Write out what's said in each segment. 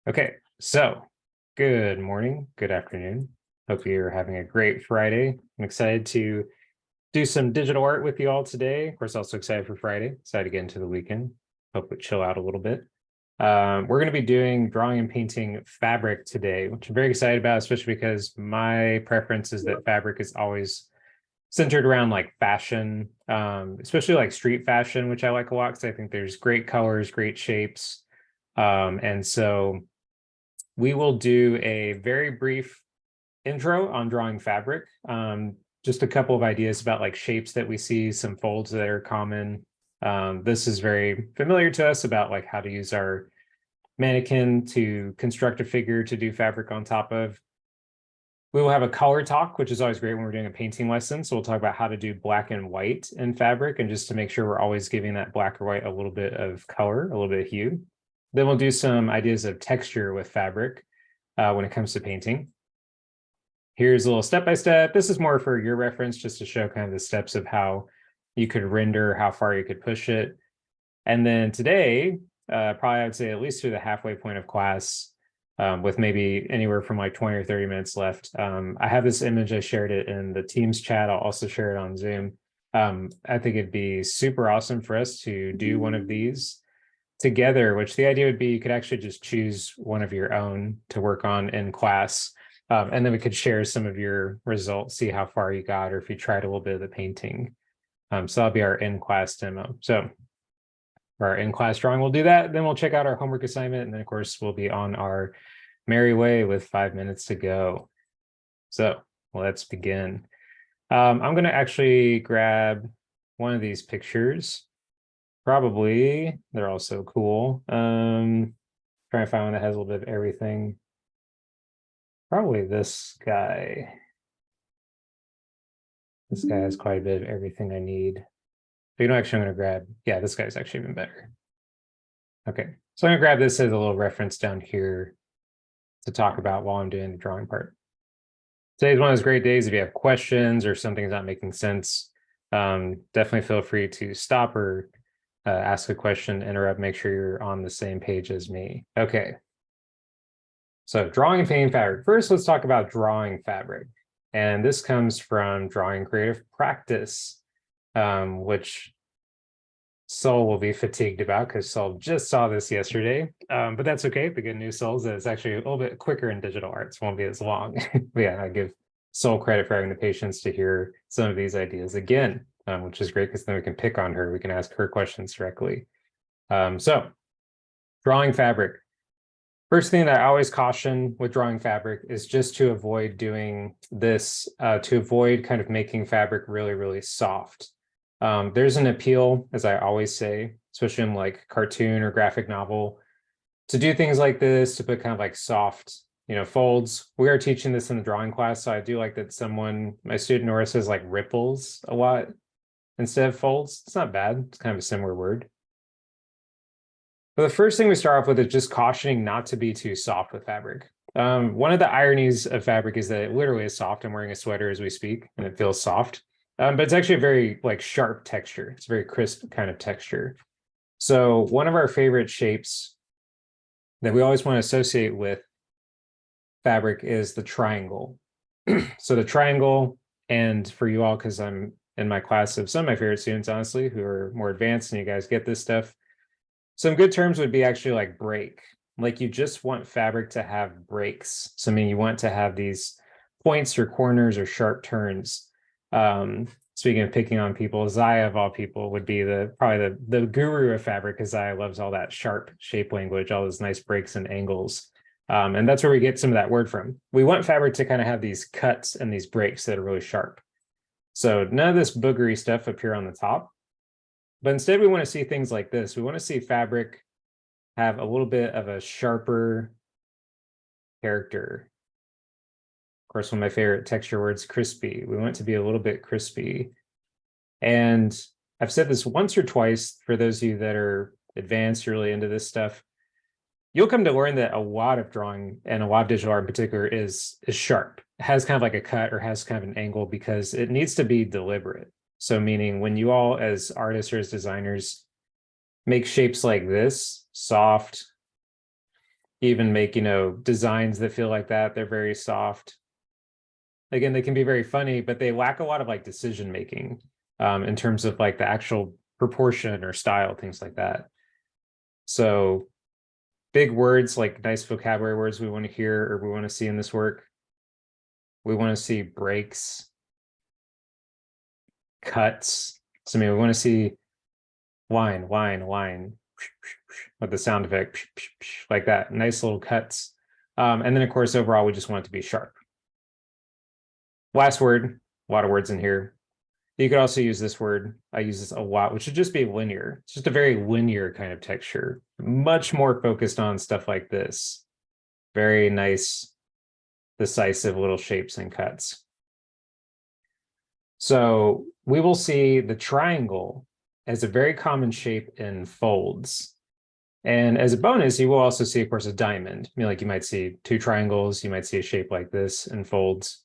Okay, so good morning, good afternoon. Hope you're having a great Friday. I'm excited to do some digital art with you all today. Of course, also excited for Friday, excited to get into the weekend. Hopefully chill out a little bit. We're going to be doing drawing and painting fabric today, which I'm very excited about, especially because my preference is that fabric is always centered around like fashion, especially like street fashion, which I like a lot because I think there's great colors, great shapes. And so we will do a very brief intro on drawing fabric. Just a couple of ideas about like shapes that we see, some folds that are common. This is very familiar to us about like how to use our mannequin to construct a figure to do fabric on top of. We will have a color talk, which is always great when we're doing a painting lesson. So we'll talk about how to do black and white in fabric, and just to make sure we're always giving that black or white a little bit of color, a little bit of hue. Then we'll do some ideas of texture with fabric when it comes to painting. Here's a little step-by-step. This is more for your reference, just to show kind of the steps of how you could render, how far you could push it. And then today, probably I would say at least through the halfway point of class, with maybe anywhere from like 20 or 30 minutes left. I have this image, I shared it in the Teams chat. I'll also share it on Zoom. I think it'd be super awesome for us to do one of these together, which the idea would be you could actually just choose one of your own to work on in class. And then we could share some of your results, see how far you got, or if you tried a little bit of the painting. So that'll be our in-class demo. So for our in-class drawing, we'll do that. Then we'll check out our homework assignment. And then of course, we'll be on our merry way with 5 minutes to go. So let's begin. I'm going to actually grab one of these pictures. Probably, they're all so cool. Trying to find one that has a little bit of everything. Probably this guy. This guy has quite a bit of everything I need. But you know, actually, I'm going to grab, yeah, this guy's actually even better. Okay, so I'm going to grab this as a little reference down here to talk about while I'm doing the drawing part. Today's one of those great days. If you have questions or something's not making sense, definitely feel free to stop or ask a question, interrupt, make sure you're on the same page as me. Okay. So drawing and painting fabric. First, let's talk about drawing fabric. And this comes from Drawing Creative Practice, which Sol will be fatigued about because Sol just saw this yesterday. But that's okay. The good news, Sol, is that it's actually a little bit quicker in digital arts. Won't be as long. But yeah, I give Sol credit for having the patience to hear some of these ideas again, which is great because then we can pick on her. We can ask her questions directly. So drawing fabric. First thing that I always caution with drawing fabric is just to avoid doing this, to avoid kind of making fabric really, really soft. There's an appeal, as I always say, especially in like cartoon or graphic novel, to do things like this, to put kind of like soft, folds. We are teaching this in the drawing class, so I do like that my student Nora says like ripples a lot instead of folds. It's not bad. It's kind of a similar word. But the first thing we start off with is just cautioning not to be too soft with fabric. One of the ironies of fabric is that it literally is soft. I'm wearing a sweater as we speak, and it feels soft. But it's actually a very like sharp texture. It's a very crisp kind of texture. So one of our favorite shapes that we always want to associate with fabric is the triangle. So the triangle, and for you all, because I'm in my class of some of my favorite students, honestly, who are more advanced and you guys get this stuff. Some good terms would be actually like break. Like you just want fabric to have breaks. So I mean, you want to have these points or corners or sharp turns. Speaking of picking on people, Zaya of all people would be probably the guru of fabric, because Zaya loves all that sharp shape language, all those nice breaks and angles. And that's where we get some of that word from. We want fabric to kind of have these cuts and these breaks that are really sharp. So none of this boogery stuff up here on the top. But instead, we want to see things like this. We want to see fabric have a little bit of a sharper character. Of course, one of my favorite texture words, crispy. We want it to be a little bit crispy. And I've said this once or twice for those of you that are advanced, really into this stuff. You'll come to learn that a lot of drawing and a lot of digital art in particular is sharp. It has kind of like a cut or has kind of an angle because it needs to be deliberate. So meaning when you all as artists or as designers make shapes like this, soft, even make, designs that feel like that. They're very soft. Again, they can be very funny, but they lack a lot of like decision making in terms of like the actual proportion or style, things like that. So big words, like nice vocabulary words we want to hear or we want to see in this work. We want to see breaks, cuts. So maybe we want to see line, with the sound effect, like that, nice little cuts. And then of course, overall, we just want it to be sharp. Last word, a lot of words in here. You could also use this word. I use this a lot, which should just be linear. It's just a very linear kind of texture, much more focused on stuff like this. Very nice, decisive little shapes and cuts. So we will see the triangle as a very common shape in folds. And as a bonus, you will also see, of course, a diamond. Like you might see two triangles. You might see a shape like this in folds.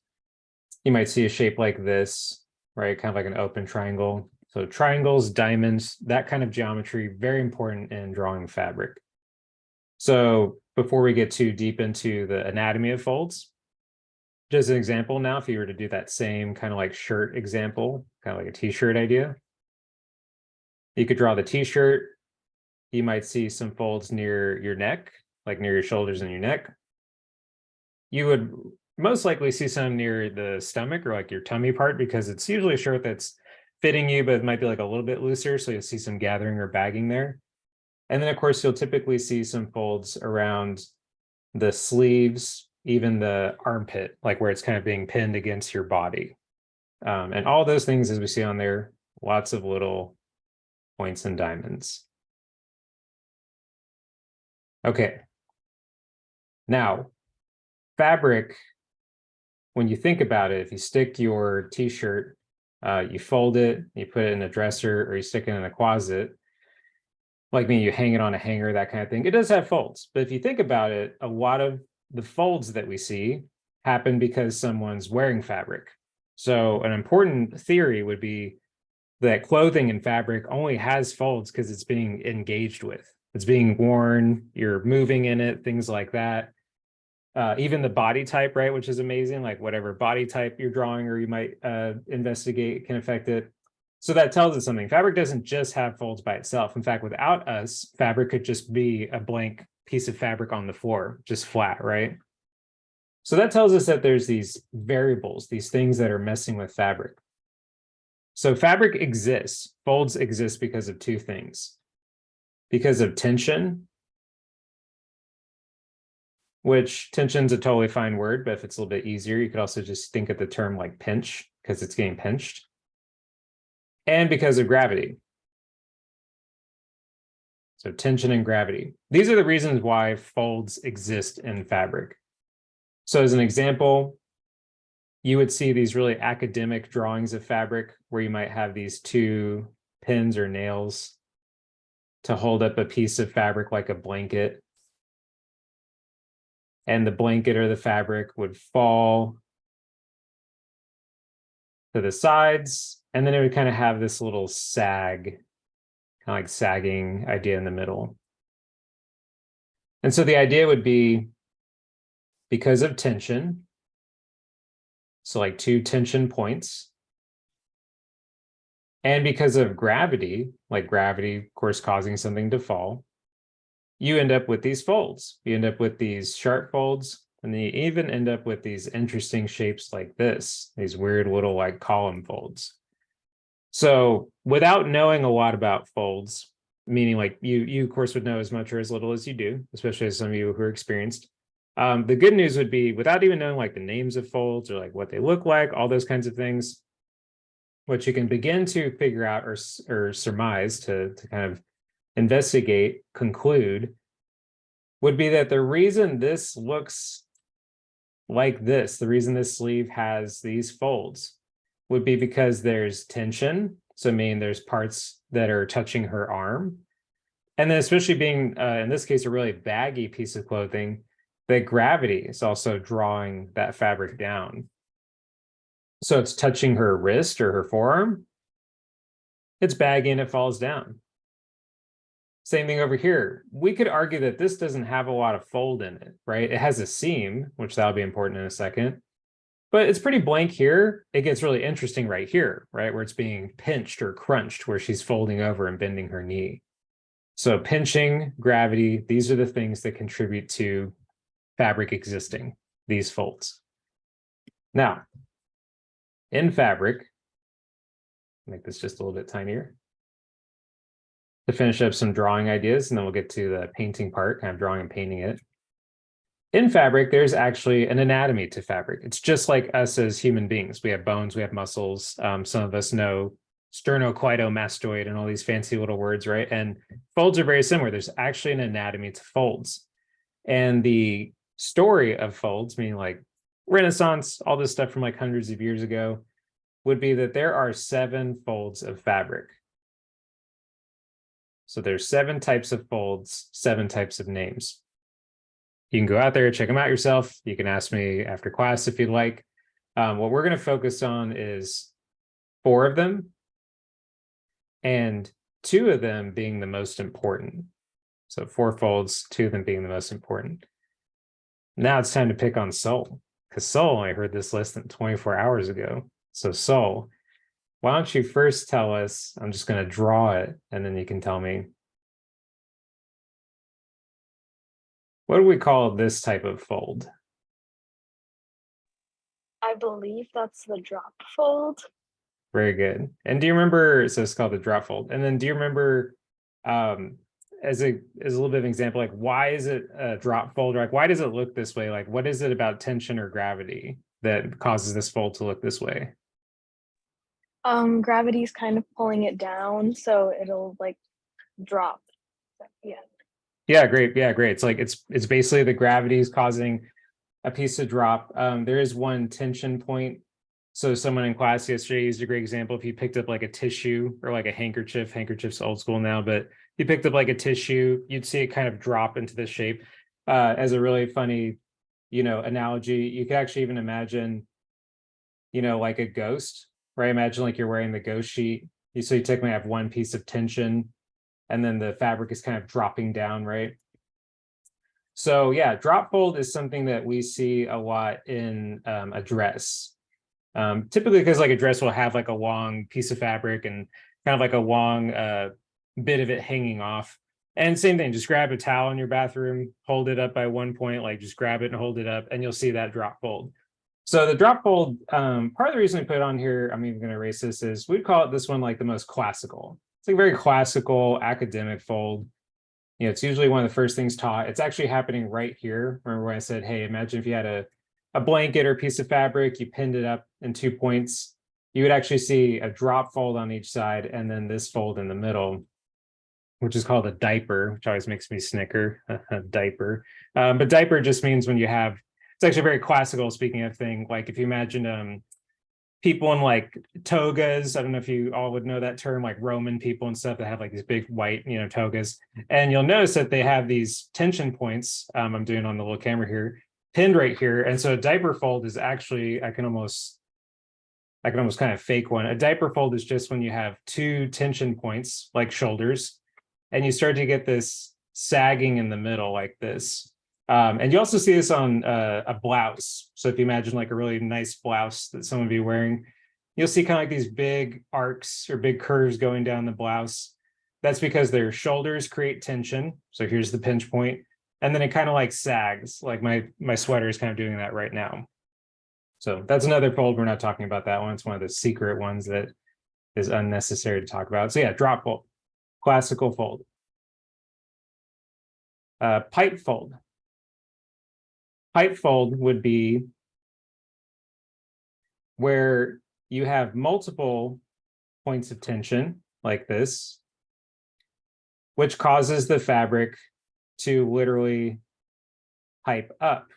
You might see a shape like this, right? Kind of like an open triangle. So triangles, diamonds, that kind of geometry, very important in drawing fabric. So before we get too deep into the anatomy of folds, just an example now, if you were to do that same kind of like shirt example, kind of like a t-shirt idea, you could draw the t-shirt. You might see some folds near your neck, like near your shoulders and your neck. You would most likely see some near the stomach or like your tummy part, because it's usually a shirt that's fitting you, but it might be like a little bit looser. So you'll see some gathering or bagging there. And then of course, you'll typically see some folds around the sleeves, even the armpit, like where it's kind of being pinned against your body. And all those things, as we see on there, lots of little points and diamonds. Okay. Now, fabric, when you think about it, if you stick your t-shirt, you fold it, you put it in a dresser, or you stick it in a closet, like me, you hang it on a hanger, that kind of thing. It does have folds, but if you think about it, a lot of the folds that we see happen because someone's wearing fabric. So an important theory would be that clothing and fabric only has folds because it's being engaged with. It's being worn, you're moving in it, things like that. Even the body type, right, which is amazing, like whatever body type you're drawing or you might investigate can affect it. So that tells us something. Fabric doesn't just have folds by itself. In fact, without us, fabric could just be a blank piece of fabric on the floor, just flat, right? So that tells us that there's these variables, these things that are messing with fabric. So fabric exists, folds exist because of two things. Because of tension, which tension's a totally fine word, but if it's a little bit easier, you could also just think of the term like pinch, because it's getting pinched. And because of gravity. So tension and gravity. These are the reasons why folds exist in fabric. So as an example, you would see these really academic drawings of fabric where you might have these two pins or nails to hold up a piece of fabric like a blanket. And the blanket or the fabric would fall to the sides, and then it would kind of have this little sag, kind of like sagging idea in the middle. And so the idea would be because of tension, so like two tension points, and because of gravity, like gravity, of course, causing something to fall, you end up with these folds. You end up with these sharp folds, and then you even end up with these interesting shapes like this, these weird little like column folds. So without knowing a lot about folds, meaning like you of course would know as much or as little as you do, especially as some of you who are experienced. The good news would be without even knowing like the names of folds or like what they look like, all those kinds of things, what you can begin to figure out or surmise to kind of investigate, conclude, would be that the reason this looks like this, the reason this sleeve has these folds, would be because there's tension. So I mean, there's parts that are touching her arm. And then especially being, in this case, a really baggy piece of clothing, that gravity is also drawing that fabric down. So it's touching her wrist or her forearm. It's baggy and it falls down. Same thing over here. We could argue that this doesn't have a lot of fold in it, right? It has a seam, which that'll be important in a second, but it's pretty blank here. It gets really interesting right here, right? Where it's being pinched or crunched, where she's folding over and bending her knee. So pinching, gravity, these are the things that contribute to fabric existing, these folds. Now, in fabric, make this just a little bit tinier to finish up some drawing ideas, and then we'll get to the painting part, kind of drawing and painting it. In fabric, there's actually an anatomy to fabric. It's just like us as human beings. We have bones, we have muscles. Some of us know sternocleidomastoid and all these fancy little words, right? And folds are very similar. There's actually an anatomy to folds. And the story of folds, meaning like Renaissance, all this stuff from like hundreds of years ago, would be that there are 7 folds of fabric. So there's 7 types of folds, 7 types of names. You can go out there, check them out yourself. You can ask me after class if you'd like. What we're going to focus on is 4 of them, and 2 of them being the most important. So 4 folds, 2 of them being the most important. Now it's time to pick on Sol, because Sol, I heard this less than 24 hours ago. So Sol, why don't you first tell us, I'm just going to draw it, and then you can tell me. What do we call this type of fold? I believe that's the drop fold. Very good. And do you remember, so it's called the drop fold. And then do you remember, as a little bit of an example, like why is it a drop fold? Like why does it look this way? Like what is it about tension or gravity that causes this fold to look this way? Gravity's kind of pulling it down, so it'll like drop. Yeah. Yeah, great. Yeah, great. It's like it's basically the gravity is causing a piece to drop. There is one tension point. So someone in class yesterday used a great example. If you picked up like a tissue or like a handkerchief's old school now, but you picked up like a tissue, you'd see it kind of drop into this shape. As a really funny, analogy, you could actually even imagine, like a ghost, right? Imagine like you're wearing the ghost sheet. So you technically have one piece of tension, and then the fabric is kind of dropping down, right? So yeah, drop fold is something that we see a lot in a dress. Typically because like a dress will have like a long piece of fabric and kind of like a long bit of it hanging off. And same thing, just grab a towel in your bathroom, hold it up by one point, like just grab it and hold it up, and you'll see that drop fold. So the drop fold, part of the reason I put it on here, I'm even going to erase this, is we'd call it this one like the most classical. It's like a very classical academic fold. It's usually one of the first things taught. It's actually happening right here. Remember when I said, hey, imagine if you had a blanket or a piece of fabric, you pinned it up in 2 points, you would actually see a drop fold on each side and then this fold in the middle, which is called a diaper, which always makes me snicker, a diaper. But diaper just means when you have, it's actually very classical, speaking of thing, like if you imagine people in like togas, I don't know if you all would know that term, like Roman people and stuff that have like these big white, togas. And you'll notice that they have these tension points, I'm doing on the little camera here, pinned right here. And so a diaper fold is actually, I can almost kind of fake one. A diaper fold is just when you have 2 tension points, like shoulders, and you start to get this sagging in the middle like this. And you also see this on a blouse. So if you imagine like a really nice blouse that someone would be wearing, you'll see kind of like these big arcs or big curves going down the blouse. That's because their shoulders create tension. So here's the pinch point. And then it kind of like sags, like my sweater is kind of doing that right now. So that's another fold. We're not talking about that one. It's one of the secret ones that is unnecessary to talk about. So yeah, drop fold, classical fold. Pipe fold. Pipe fold would be where you have multiple points of tension like this, which causes the fabric to literally pipe up.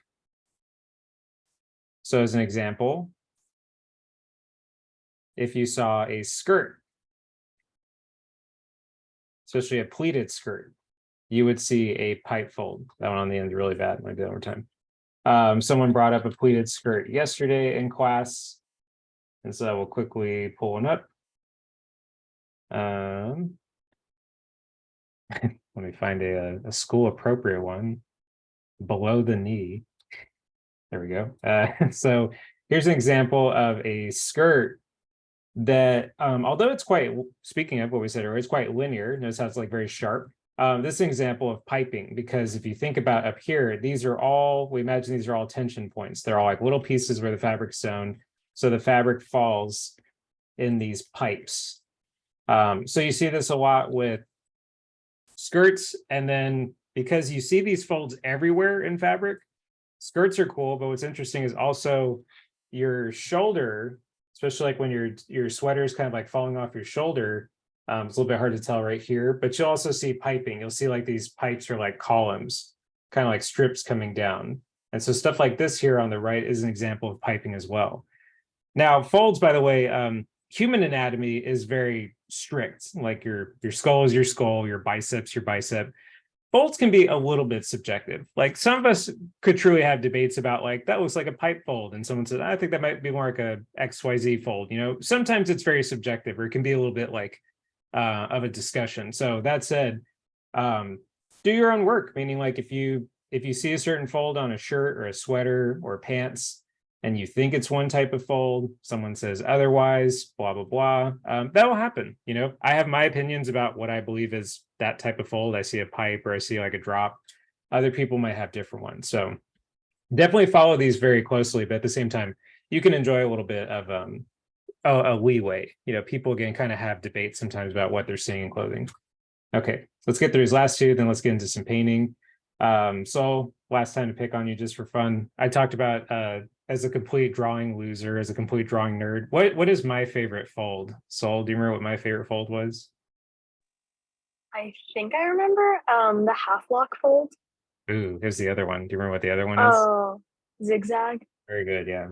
So as an example, if you saw a skirt, especially a pleated skirt, you would see a pipe fold. That one on the end is really bad. I do that over time. Someone brought up a pleated skirt yesterday in class, and so I will quickly pull one up. Let me find a school appropriate one. Below the knee. There we go. So here's an example of a skirt that, although it's quite, speaking of what we said earlier, it's quite linear. Notice how it's like very sharp. This is an example of piping, because if you think about up here, these are all, we imagine these are all tension points. They're all like little pieces where the fabric's sewn. So the fabric falls in these pipes. So you see this a lot with skirts, and then because you see these folds everywhere in fabric, skirts are cool, but what's interesting is also your shoulder, especially like when your sweater is kind of like falling off your shoulder. It's a little bit hard to tell right here, but you'll also see piping. You'll see like these pipes are like columns, kind of like strips coming down. And so stuff like this here on the right is an example of piping as well. Now, folds, by the way, human anatomy is very strict. Like your skull is your skull, your biceps, your bicep. Folds can be a little bit subjective. Like some of us could truly have debates about like, that looks like a pipe fold. And someone said, I think that might be more like a XYZ fold. You know, sometimes it's very subjective, or it can be a little bit like of a discussion. So that said, do your own work, meaning like if you see a certain fold on a shirt or a sweater or pants, and you think it's one type of fold, someone says otherwise, blah, blah, blah. That will happen. You know, I have my opinions about what I believe is that type of fold. I see a pipe or I see like a drop. Other people might have different ones. So definitely follow these very closely, but at the same time, you can enjoy a little bit of a leeway. You know, people again kind of have debates sometimes about what they're seeing in clothing. Okay, let's get through these last two, then let's get into some painting. So last time to pick on you just for fun, I talked about as a complete drawing loser, as a complete drawing nerd. What is my favorite fold? Sol, do you remember what my favorite fold was? I think I remember the half lock fold. Ooh, here's the other one. Do you remember what the other one is? Oh, zigzag. Very good, yeah.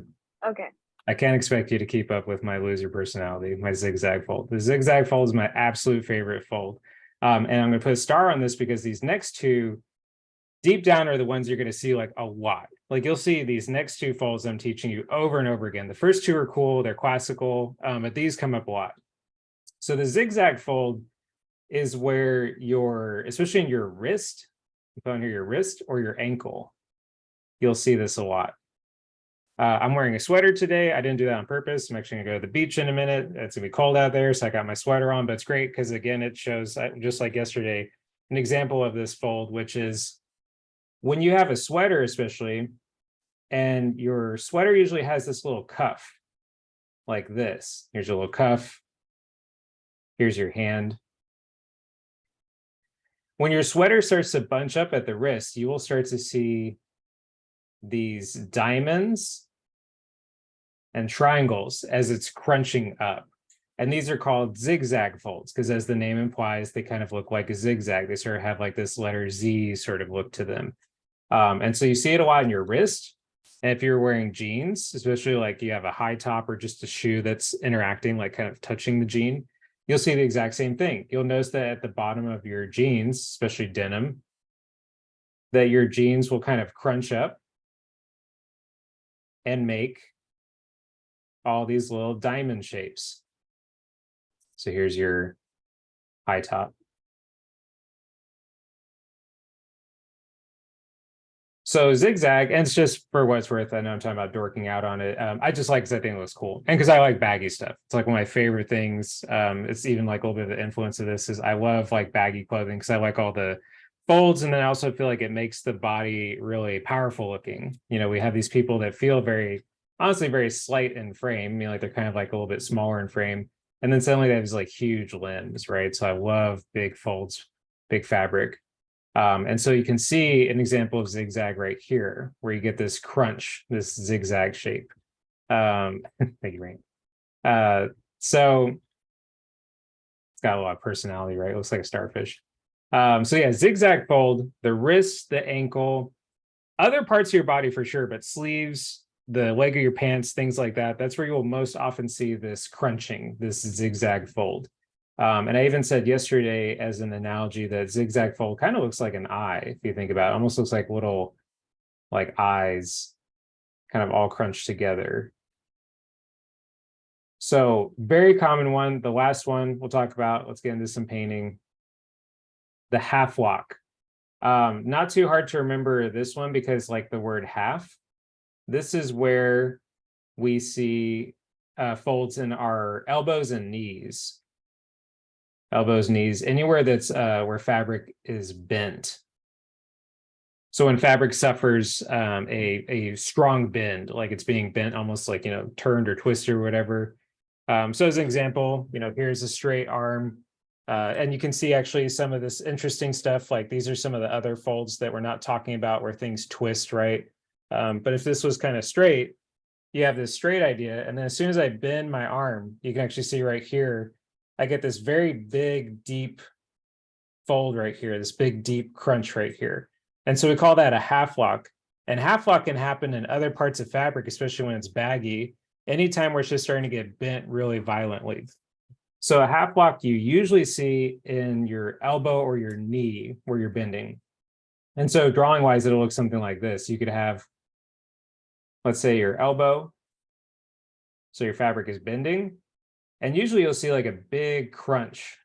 Okay. I can't expect you to keep up with my loser personality, my zigzag fold. The zigzag fold is my absolute favorite fold. And I'm going to put a star on this because these next two, deep down, are the ones you're going to see like a lot. Like you'll see these next two folds I'm teaching you over and over again. The first two are cool, they're classical, but these come up a lot. So the zigzag fold is where especially in your wrist, put on here your wrist or your ankle, you'll see this a lot. I'm wearing a sweater today. I didn't do that on purpose. I'm actually gonna go to the beach in a minute. It's gonna be cold out there, so I got my sweater on, but it's great because again, it shows, just like yesterday, an example of this fold, which is when you have a sweater, especially, and your sweater usually has this little cuff like this. Here's your little cuff. Here's your hand. When your sweater starts to bunch up at the wrist, you will start to see these diamonds and triangles as it's crunching up. And these are called zigzag folds because, as the name implies, they kind of look like a zigzag. They sort of have like this letter Z sort of look to them. And so you see it a lot in your wrist. And if you're wearing jeans, especially like you have a high top or just a shoe that's interacting, like kind of touching the jean, you'll see the exact same thing. You'll notice that at the bottom of your jeans, especially denim, that your jeans will kind of crunch up and make all these little diamond shapes. So here's your high top. So zigzag, and it's just for what it's worth. I know I'm talking about dorking out on it. I just like because I think it looks cool, and because I like baggy stuff. It's like one of my favorite things. It's even like a little bit of the influence of this is I love like baggy clothing because I like all the folds, and then I also feel like it makes the body really powerful looking. You know, we have these people that feel very, honestly, very slight in frame. You know, like they're kind of like a little bit smaller in frame, and then suddenly they have these like huge limbs, right? So I love big folds, big fabric. And so you can see an example of zigzag right here, where you get this crunch, this zigzag shape. Thank you, Rain. So it's got a lot of personality, right? It looks like a starfish. So yeah, zigzag fold, the wrist, the ankle, other parts of your body for sure, but sleeves, the leg of your pants, things like that. That's where you will most often see this crunching, this zigzag fold. And I even said yesterday as an analogy that zigzag fold kind of looks like an eye, if you think about it. Almost looks like little like eyes kind of all crunched together. So very common one. The last one we'll talk about, let's get into some painting. the half lock. Not too hard to remember this one because like the word half, this is where we see folds in our elbows and knees. Elbows, knees, anywhere that's where fabric is bent. So when fabric suffers a strong bend, like it's being bent almost like, turned or twisted or whatever. So as an example, here's a straight arm. And you can see actually some of this interesting stuff, like these are some of the other folds that we're not talking about where things twist, right? But if this was kind of straight, you have this straight idea. And then as soon as I bend my arm, you can actually see right here, I get this very big, deep fold right here, this big, deep crunch right here. And so we call that a half lock. And half lock can happen in other parts of fabric, especially when it's baggy, anytime where it's just starting to get bent really violently. So a half lock you usually see in your elbow or your knee where you're bending. And so drawing wise, it'll look something like this. You could have, let's say your elbow. So your fabric is bending. And usually you'll see like a big crunch,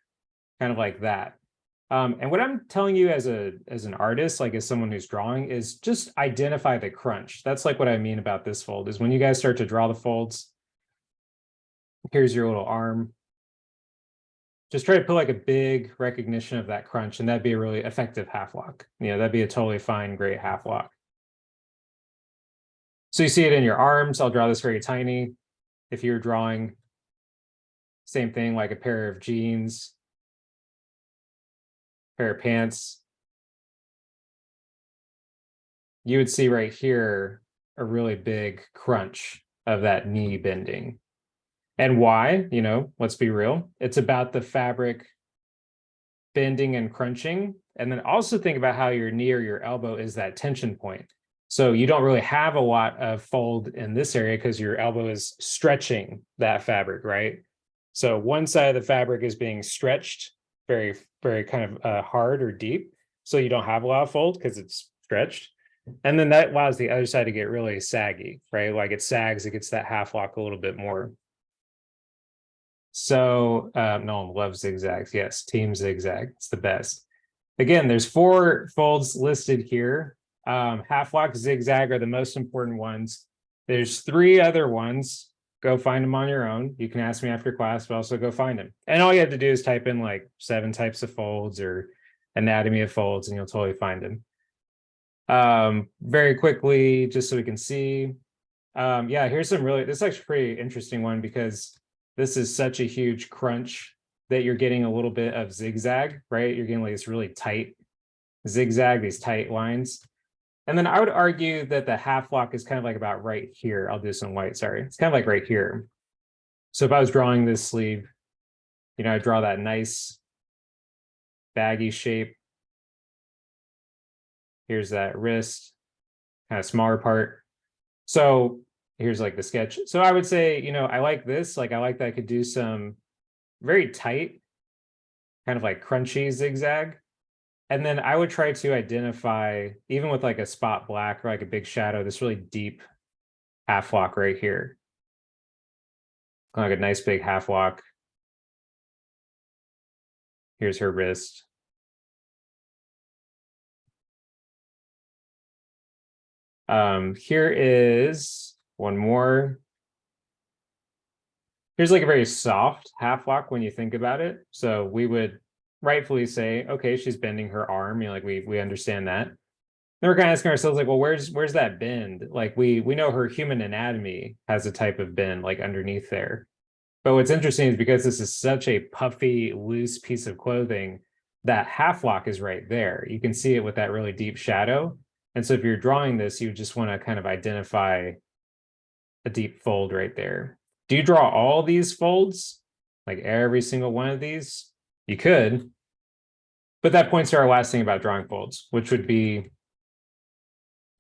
kind of like that. And what I'm telling you as an artist, like as someone who's drawing, is just identify the crunch. That's like what I mean about this fold is when you guys start to draw the folds, here's your little arm. Just try to put like a big recognition of that crunch, and that'd be a really effective half lock. That'd be a totally fine, great half lock. So you see it in your arms. I'll draw this very tiny. If you're drawing, same thing, like a pair of jeans, pair of pants, you would see right here a really big crunch of that knee bending. And why? Let's be real. It's about the fabric bending and crunching. And then also think about how your knee or your elbow is that tension point. So you don't really have a lot of fold in this area because your elbow is stretching that fabric, right? So one side of the fabric is being stretched very, very kind of hard or deep. So you don't have a lot of fold because it's stretched. And then that allows the other side to get really saggy, right? Like it sags, it gets that half lock a little bit more. So no one loves zigzags. Yes, team zigzag. It's the best. Again, there's 4 folds listed here. Half lock, zigzag are the most important ones. There's 3 other ones. Go find them on your own. You can ask me after class, but also go find them. And all you have to do is type in like 7 types of folds or anatomy of folds, and you'll totally find them. Very quickly, just so we can see. Yeah, here's some this is actually a pretty interesting one because this is such a huge crunch that you're getting a little bit of zigzag, right? You're getting like this really tight zigzag, these tight lines. And then I would argue that the half lock is kind of like about right here. I'll do some white, sorry. It's kind of like right here. So if I was drawing this sleeve, I draw that nice baggy shape. Here's that wrist, kind of smaller part. So here's like the sketch. So I would say, I like this. Like I like that I could do some very tight, kind of like crunchy zigzag. And then I would try to identify, even with like a spot black or like a big shadow, this really deep half lock right here. Like a nice big half lock. Here's her wrist. Here is one more. Here's like a very soft half lock when you think about it. So we would rightfully say, okay, she's bending her arm. Like we understand that. Then we're kind of asking ourselves, like, well, where's that bend? Like we know her human anatomy has a type of bend like underneath there. But what's interesting is because this is such a puffy, loose piece of clothing, that half lock is right there. You can see it with that really deep shadow. And so if you're drawing this, you just want to kind of identify a deep fold right there. Do you draw all these folds? Like every single one of these? You could. But that points to our last thing about drawing folds, which would be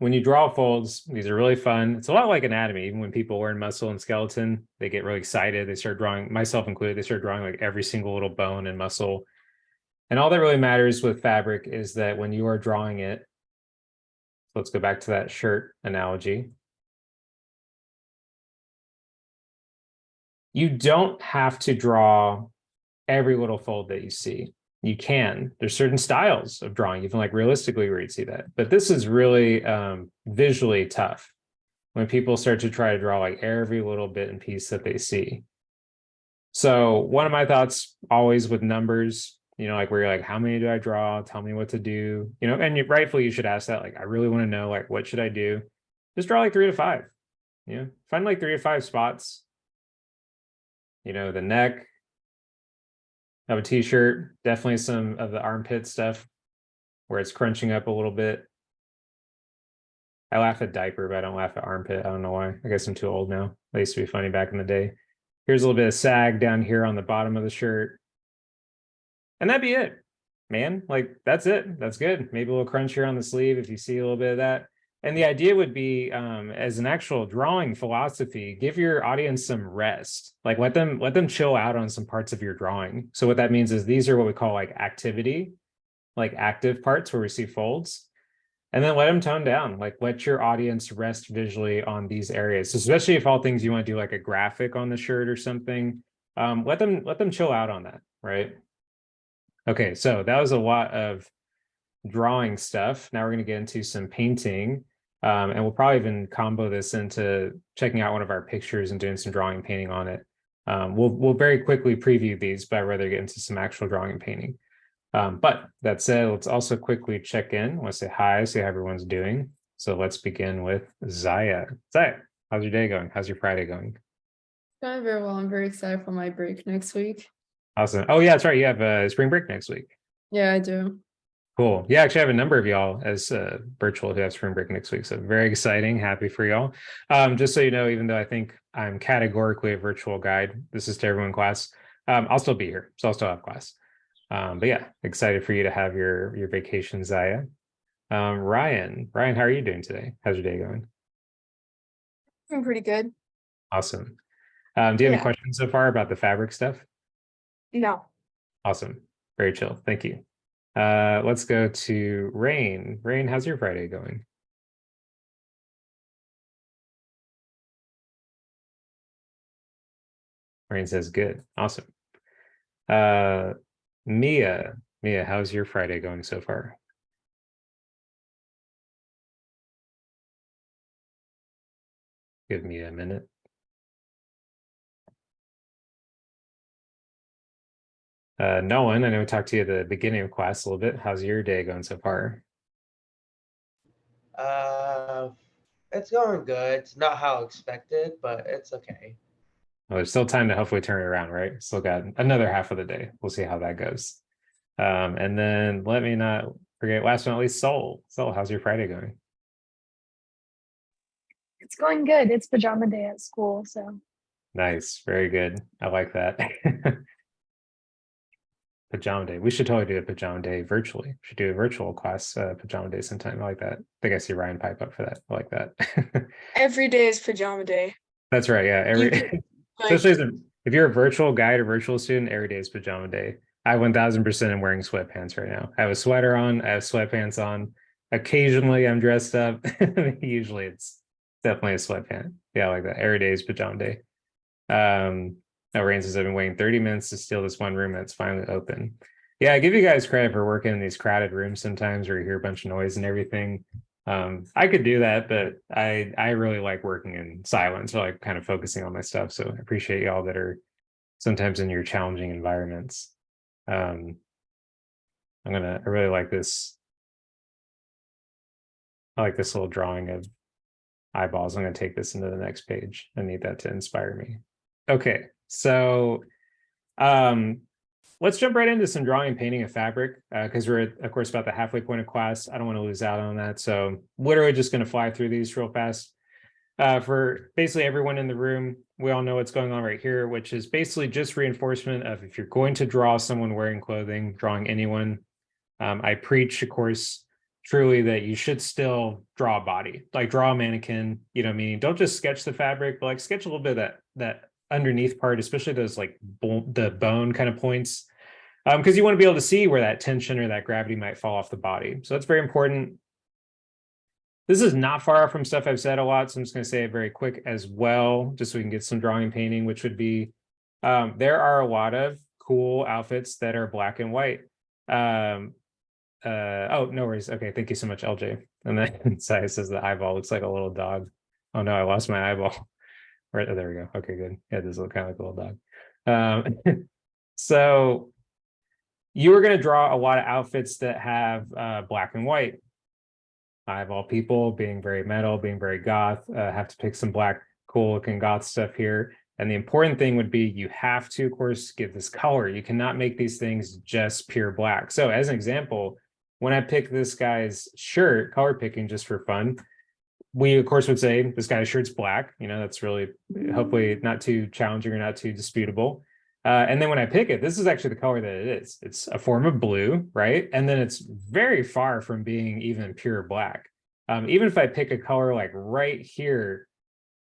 when you draw folds, these are really fun. It's a lot like anatomy. Even when people learn muscle and skeleton, they get really excited. They start drawing, myself included, they start drawing like every single little bone and muscle. And all that really matters with fabric is that when you are drawing it, let's go back to that shirt analogy. You don't have to draw every little fold that you see. you can. There's certain styles of drawing, even like realistically where you'd see that. But this is really visually tough when people start to try to draw like every little bit and piece that they see. So one of my thoughts always with numbers, like where you're like, how many do I draw? Tell me what to do, and rightfully you should ask that. Like, I really want to know, like, what should I do? Just draw like 3 to 5, find like 3 to 5 spots, the neck of a t-shirt, definitely some of the armpit stuff where it's crunching up a little bit. I laugh at diaper, but I don't laugh at armpit. I don't know why. I guess I'm too old now. They used to be funny back in the day. Here's a little bit of sag down here on the bottom of the shirt. And that'd be it, man. Like, that's it. That's good. Maybe a little crunch here on the sleeve if you see a little bit of that. And the idea would be, as an actual drawing philosophy, give your audience some rest. Like, let them chill out on some parts of your drawing. So what that means is these are what we call like activity, like active parts where we see folds. And then let them tone down, like let your audience rest visually on these areas, especially if all things you want to do like a graphic on the shirt or something. Let them chill out on that, right? Okay, so that was a lot of drawing stuff. Now we're going to get into some painting, and we'll probably even combo this into checking out one of our pictures and doing some drawing and painting on it. We'll very quickly preview these, but I'd rather get into some actual drawing and painting. But that said, let's also quickly check in. I want to say hi, see how everyone's doing. So let's begin with Zaya. Zaya, how's your day going? How's your Friday going? Going very well. I'm very excited for my break next week. Awesome. Oh yeah, that's right. You have a spring break next week. Yeah, I do. Cool. Yeah, actually I have a number of y'all as virtual who have spring break next week. So very exciting. Happy for y'all. Just so you know, even though I think I'm categorically a virtual guide, this is to everyone class, I'll still be here. So I'll still have class. But yeah, excited for you to have your vacation, Zaya. Ryan, how are you doing today? How's your day going? I'm pretty good. Awesome. Do you have any questions so far about the fabric stuff? No. Awesome. Very chill. Thank you. Let's go to Rain. Rain, how's your Friday going? Rain says good. Awesome. Mia, how's your Friday going so far? Give me a minute. Nolan, I know we talked to you at the beginning of class a little bit. How's your day going so far? It's going good. It's not how expected, but it's okay. Well, there's still time to hopefully turn it around, right? Still got another half of the day. We'll see how that goes. And then let me not forget, last but not least, Soul. Soul, how's your Friday going? It's going good. It's pajama day at school, so. Nice. Very good. I like that. Pajama day. We should totally do a pajama day virtually. We should do a virtual class pajama day sometime. I like that. I think I see Ryan pipe up for that. I like that. Every day is pajama day. That's right. Yeah. Especially if you're a virtual guide or virtual student, every day is pajama day. I 1000% am wearing sweatpants right now. I have a sweater on. I have sweatpants on. Occasionally I'm dressed up. Usually it's definitely a sweatpant. Yeah, I like that. Every day is pajama day. No, Rain says I've been waiting 30 minutes to steal this one room that's finally open. Yeah, I give you guys credit for working in these crowded rooms sometimes where you hear a bunch of noise and everything. I could do that, but I really like working in silence or like kind of focusing on my stuff. So I appreciate y'all that are sometimes in your challenging environments. I really like this. I like this little drawing of eyeballs. I'm going to take this into the next page. I need that to inspire me. Okay, so let's jump right into some drawing and painting of fabric because we're of course about the halfway point of class. I don't want to lose out on that, so literally just going to fly through these real fast. For basically everyone in the room, we all know what's going on right here, which is basically just reinforcement of if you're going to draw someone wearing clothing, drawing anyone. I preach, of course, truly that you should still draw a body, like draw a mannequin, meaning don't just sketch the fabric, but like sketch a little bit of that underneath part, especially those like the bone kind of points, because you want to be able to see where that tension or that gravity might fall off the body. So that's very important. This is not far off from stuff I've said a lot, so I'm just going to say it very quick as well, just so we can get some drawing and painting, which would be there are a lot of cool outfits that are black and white. Oh, no worries. Okay, thank you so much, LJ. And then Sai says the eyeball looks like a little dog. Oh no, I lost my eyeball. Right, there we go. Okay, good. Yeah, it does look kind of like a little dog. So you were going to draw a lot of outfits that have black and white. I, of all people, being very metal, being very goth, have to pick some black, cool looking goth stuff here. And the important thing would be you have to, of course, give this color. You cannot make these things just pure black. So as an example, when I pick this guy's shirt, color picking just for fun, we of course would say this guy's shirt's black. You know, that's really hopefully not too challenging or not too disputable. And then when I pick it, this is actually the color that it is. It's a form of blue, right? And then it's very far from being even pure black. Even if I pick a color like right here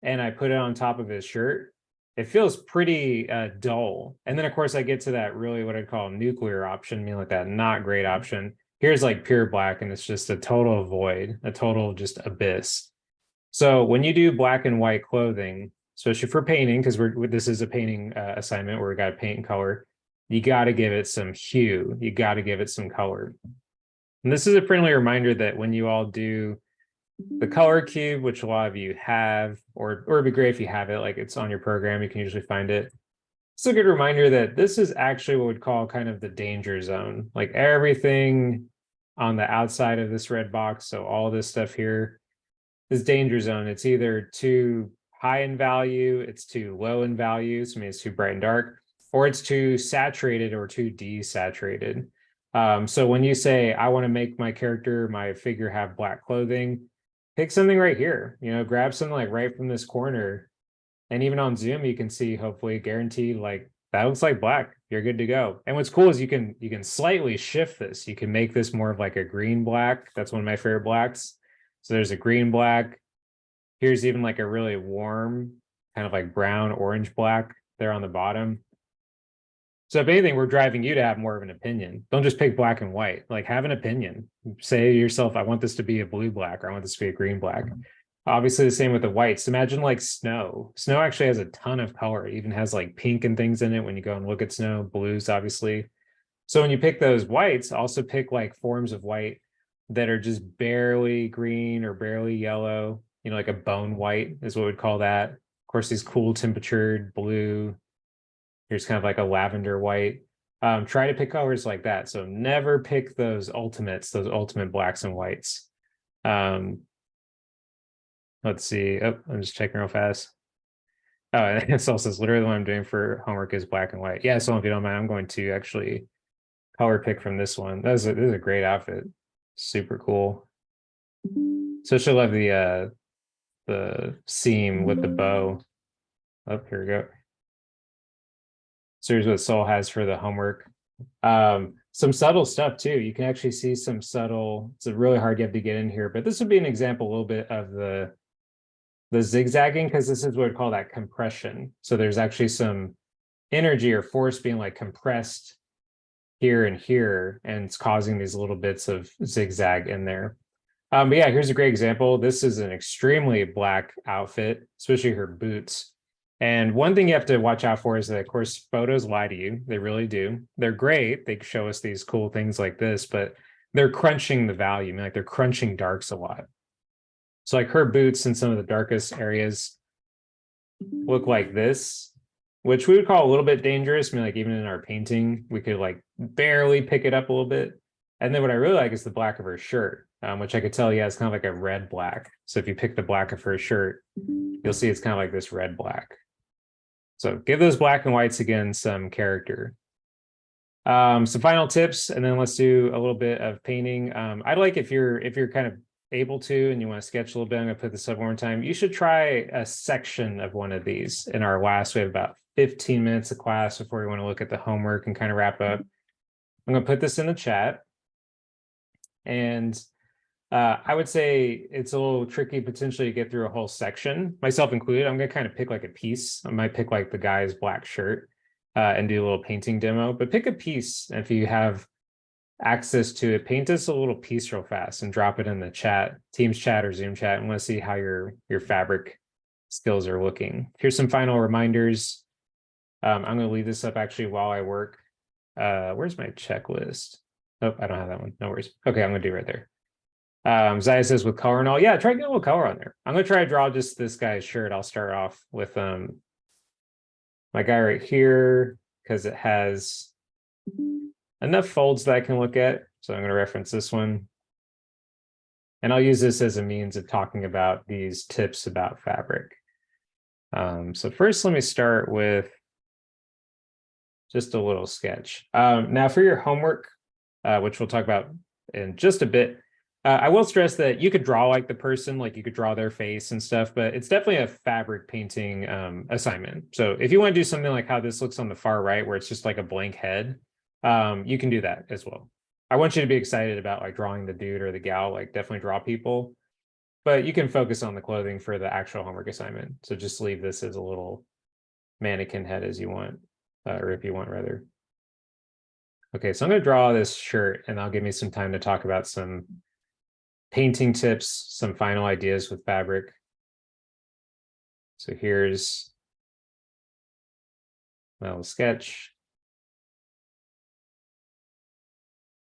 and I put it on top of his shirt, it feels pretty dull. And then of course I get to that really what I'd call nuclear option, meaning like that not great option. Here's like pure black and it's just a total void, a total just abyss. So when you do black and white clothing, especially for painting, because this is a painting assignment where we got to paint and color, you got to give it some hue. You got to give it some color. And this is a friendly reminder that when you all do the color cube, which a lot of you have, or it'd be great if you have it, like it's on your program, you can usually find it. It's a good reminder that this is actually what we'd call kind of the danger zone. Like everything on the outside of this red box, so all this stuff here, is danger zone. It's either too high in value, it's too low in value, so I mean it's too bright and dark, or it's too saturated or too desaturated. So when you say, I want to make my character, my figure have black clothing, pick something right here, you know, grab something like right from this corner. And even on Zoom, you can see, hopefully guaranteed, like that looks like black, you're good to go. And what's cool is you can slightly shift this. You can make this more of like a green black. That's one of my favorite blacks. So there's a green black. Here's even like a really warm, kind of like brown, orange black there on the bottom. So if anything, we're driving you to have more of an opinion. Don't just pick black and white, like have an opinion. Say to yourself, I want this to be a blue black, or I want this to be a green black. Obviously the same with the whites. Imagine like snow. Snow actually has a ton of color. It even has like pink and things in it when you go and look at snow, blues, obviously. So when you pick those whites, also pick like forms of white that are just barely green or barely yellow, you know, like a bone white is what we'd call that. Of course, these cool temperatured blue. Here's kind of like a lavender white. Try to pick colors like that. So never pick those ultimates, those ultimate blacks and whites. Let's see. Oh, I'm just checking real fast. Oh, and it also says literally what I'm doing for homework is black and white. Yeah, so if you don't mind, I'm going to actually color pick from this one. This is a great outfit. Super cool. So she'll love the seam with the bow. Oh, here we go. So here's what Soul has for the homework. Some subtle stuff too. You can actually see some subtle, it's really hard you have to get in here, but this would be an example a little bit of the zigzagging, because this is what we call that compression. So there's actually some energy or force being like compressed here and here, and it's causing these little bits of zigzag in there. But yeah, here's a great example. This is an extremely black outfit, especially her boots. And one thing you have to watch out for is that, of course, photos lie to you. They really do. They're great. They show us these cool things like this, but they're crunching the value. I mean, like they're crunching darks a lot. So like her boots in some of the darkest areas look like this, which we would call a little bit dangerous. I mean, like even in our painting, we could like barely pick it up a little bit. And then what I really like is the black of her shirt, which I could tell, yeah, it's kind of like a red black. So if you pick the black of her shirt, you'll see it's kind of like this red black. So give those black and whites again some character. Some final tips, and then let's do a little bit of painting. I'd like if you're kind of able to and you want to sketch a little bit, I'm gonna put this up one more time. You should try a section of one of these. In our last, we have about 15 minutes of class before we want to look at the homework and kind of wrap up. I'm gonna put this in the chat. And I would say it's a little tricky potentially to get through a whole section, myself included. I'm gonna kind of pick like a piece. I might pick like the guy's black shirt and do a little painting demo, but pick a piece. If you have access to it, paint us a little piece real fast and drop it in the chat, Teams chat or Zoom chat, and want to see how your fabric skills are looking. Here's some final reminders. I'm gonna leave this up actually while I work. Where's my checklist? Nope, I don't have that one. No worries. Okay, I'm gonna do right there. Zaya says with color and all. Yeah, try to get a little color on there. I'm gonna try to draw just this guy's shirt. I'll start off with my guy right here because it has enough folds that I can look at. So I'm gonna reference this one. And I'll use this as a means of talking about these tips about fabric. So first, let me start with just a little sketch. Now for your homework, which we'll talk about in just a bit, I will stress that you could draw like the person, like you could draw their face and stuff, but it's definitely a fabric painting assignment. So if you want to do something like how this looks on the far right, where it's just like a blank head, you can do that as well. I want you to be excited about like drawing the dude or the gal, like definitely draw people, but you can focus on the clothing for the actual homework assignment. So just leave this as a little mannequin head as you want, or if you want rather. Okay, so I'm going to draw this shirt and that'll give me some time to talk about some painting tips, some final ideas with fabric. So here's my little sketch.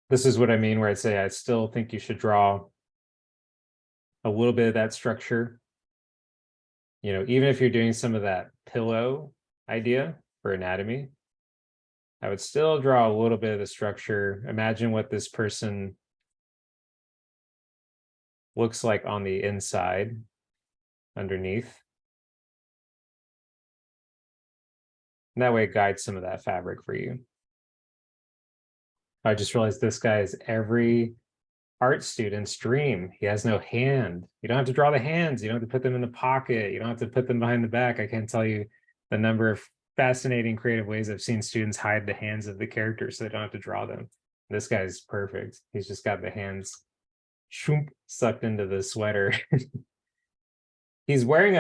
This is what I mean where I'd say I still think you should draw a little bit of that structure. You know, even if you're doing some of that pillow idea for anatomy, I would still draw a little bit of the structure. Imagine what this person looks like on the inside underneath. And that way it guides some of that fabric for you. I just realized this guy is every art student's dream. He has no hand. You don't have to draw the hands. You don't have to put them in the pocket. You don't have to put them behind the back. I can't tell you the number of fascinating creative ways I've seen students hide the hands of the characters so they don't have to draw them. This guy's perfect. He's just got the hands sucked into the sweater. He's wearing